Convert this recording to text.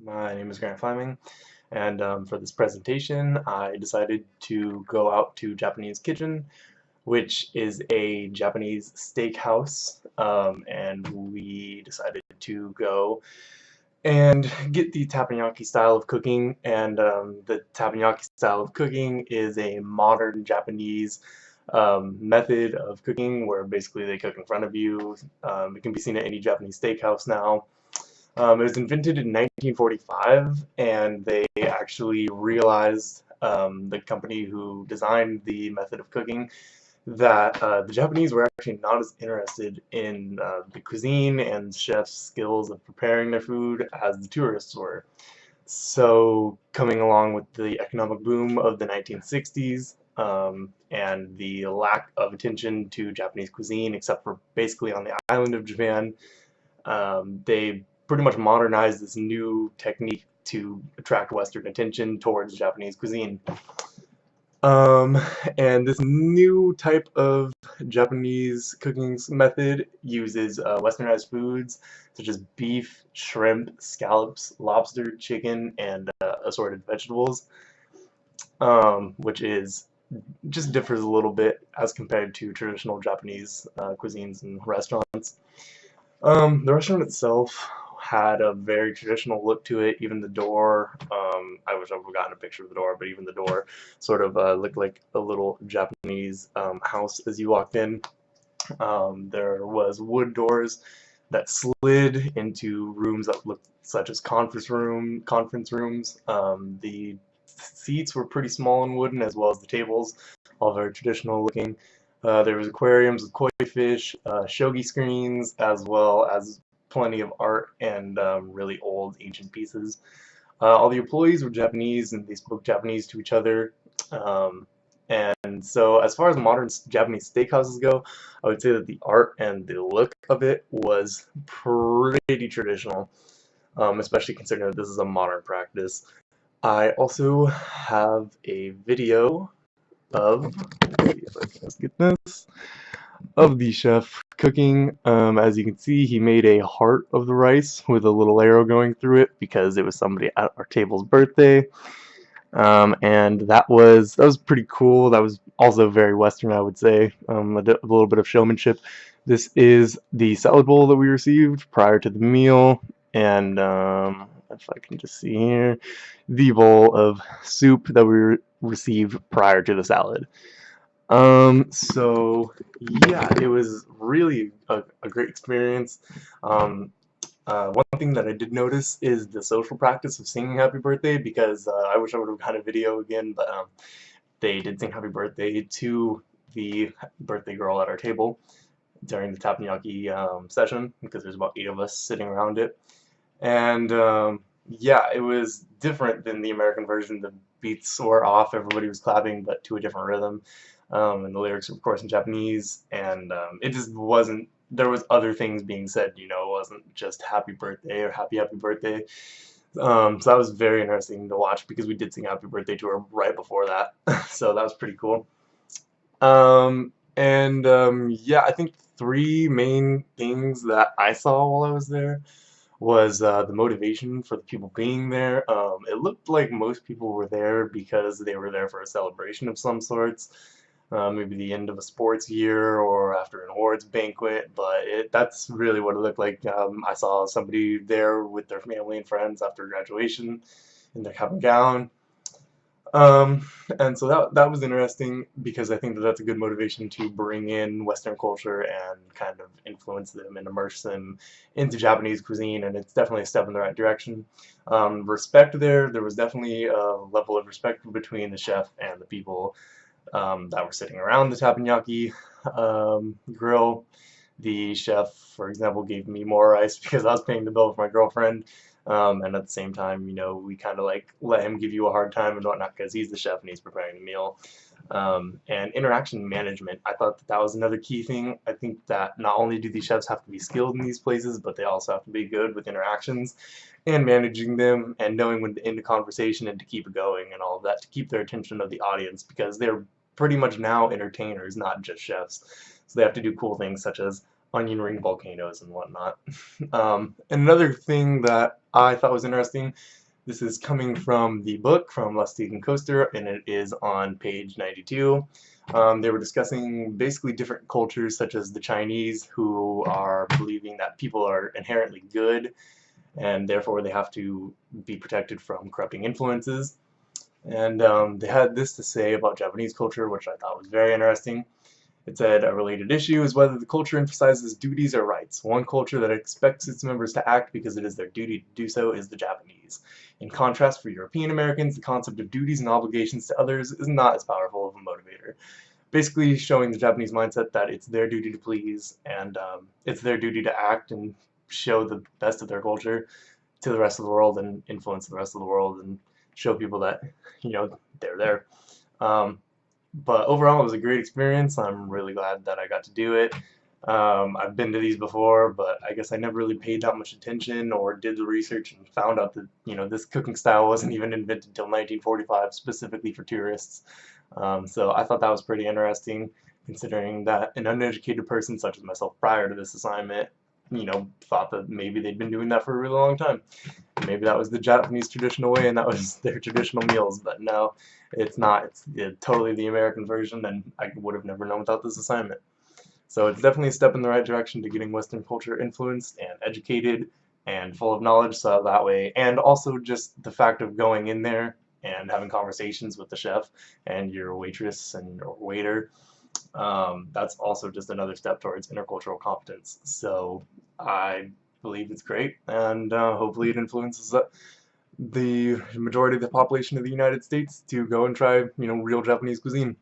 My name is Flammang, and for this presentation, I decided to go out to Japanese Kitchen, which is a Japanese steakhouse, and we decided to go and get the teppanyaki style of cooking. And the teppanyaki style of cooking is a modern Japanese method of cooking where basically they cook in front of you. It can be seen at any Japanese steakhouse now. It was invented in 1945, and they actually realized, the company who designed the method of cooking, that the Japanese were actually not as interested in the cuisine and chef's skills of preparing their food as the tourists were. So, coming along with the economic boom of the 1960s, and the lack of attention to Japanese cuisine, except for basically on the island of Japan, they pretty much modernized this new technique to attract Western attention towards Japanese cuisine. Um, and this new type of Japanese cooking method uses westernized foods such as beef, shrimp, scallops, lobster, chicken, and assorted vegetables, which is just differs a little bit as compared to traditional Japanese cuisines and restaurants. The restaurant itself had a very traditional look to it. Even the door, I wish I would have gotten a picture of the door, but even the door sort of looked like a little Japanese house as you walked in. There was wood doors that slid into rooms that looked such as conference rooms. The seats were pretty small and wooden, as well as the tables, all very traditional looking. There was aquariums with koi fish, shogi screens, as well as plenty of art and really old ancient pieces. All the employees were Japanese and they spoke Japanese to each other. Um, and so, as far as modern Japanese steakhouses go, I would say that the art and the look of it was pretty traditional, especially considering that this is a modern practice. I also have a video of, let's see if I can get this, of the chef cooking. As you can see, he made a heart of the rice with a little arrow going through it because it was somebody at our table's birthday. And that was pretty cool. That was also very Western, I would say. A little bit of showmanship. This is the salad bowl that we received prior to the meal, and if I can just see here, the bowl of soup that we received prior to the salad. So yeah, it was really a great experience. Um, one thing that I did notice is the social practice of singing happy birthday because I wish I would have got a video again, but they did sing happy birthday to the birthday girl at our table during the teppanyaki session because there's about 8 of us sitting around it. And yeah, it was different than the American version. The beats were off, everybody was clapping, but to a different rhythm. And the lyrics, of course, in Japanese, and it just wasn't. There was other things being said, it wasn't just "Happy Birthday" or "Happy Birthday." So that was very interesting to watch because we did sing "Happy Birthday" to her right before that, so that was pretty cool. And yeah, I think three main things that I saw while I was there was the motivation for the people being there. It looked like most people were there because they were there for a celebration of some sorts, maybe the end of a sports year or after an awards banquet, but that's really what it looked like. I saw somebody there with their family and friends after graduation in their cap and gown. Um, and so that was interesting because I think that that's a good motivation to bring in Western culture and kind of influence them and immerse them into Japanese cuisine, and it's definitely a step in the right direction. Respect there was definitely a level of respect between the chef and the people that were sitting around the teppanyaki grill. The chef, for example, gave me more rice because I was paying the bill for my girlfriend. And at the same time, we kind of like let him give you a hard time and whatnot because he's the chef and he's preparing the meal. And interaction management, I thought that was another key thing. I think that not only do these chefs have to be skilled in these places, but they also have to be good with interactions and managing them and knowing when to end a conversation and to keep it going and all of that to keep their attention of the audience because they're pretty much now entertainers, not just chefs. So they have to do cool things such as onion ring volcanoes and whatnot. And another thing that I thought was interesting. This is coming from the book from Lustig and Coaster, and it is on page 92. They were discussing basically different cultures, such as the Chinese, who are believing that people are inherently good, and therefore they have to be protected from corrupting influences. And they had this to say about Japanese culture, which I thought was very interesting. It said a related issue is whether the culture emphasizes duties or rights. One culture that expects its members to act because it is their duty to do so is the Japanese. In contrast, for European Americans, the concept of duties and obligations to others is not as powerful of a motivator. Basically showing the Japanese mindset that it's their duty to please and it's their duty to act and show the best of their culture to the rest of the world and influence the rest of the world and show people that, they're there. Um, but overall, it was a great experience. I'm really glad that I got to do it. I've been to these before, but I guess I never really paid that much attention or did the research and found out that, this cooking style wasn't even invented until 1945 specifically for tourists. So I thought that was pretty interesting, considering that an uneducated person such as myself prior to this assignment, thought that maybe they'd been doing that for a really long time. Maybe that was the Japanese traditional way and that was their traditional meals, but no, it's not. It's totally the American version, and I would have never known without this assignment. So it's definitely a step in the right direction to getting Western culture influenced and educated and full of knowledge, so that way, and also just the fact of going in there and having conversations with the chef and your waitress and or waiter, that's also just another step towards intercultural competence. So I believe it's great, and hopefully it influences the majority of the population of the United States to go and try, real Japanese cuisine.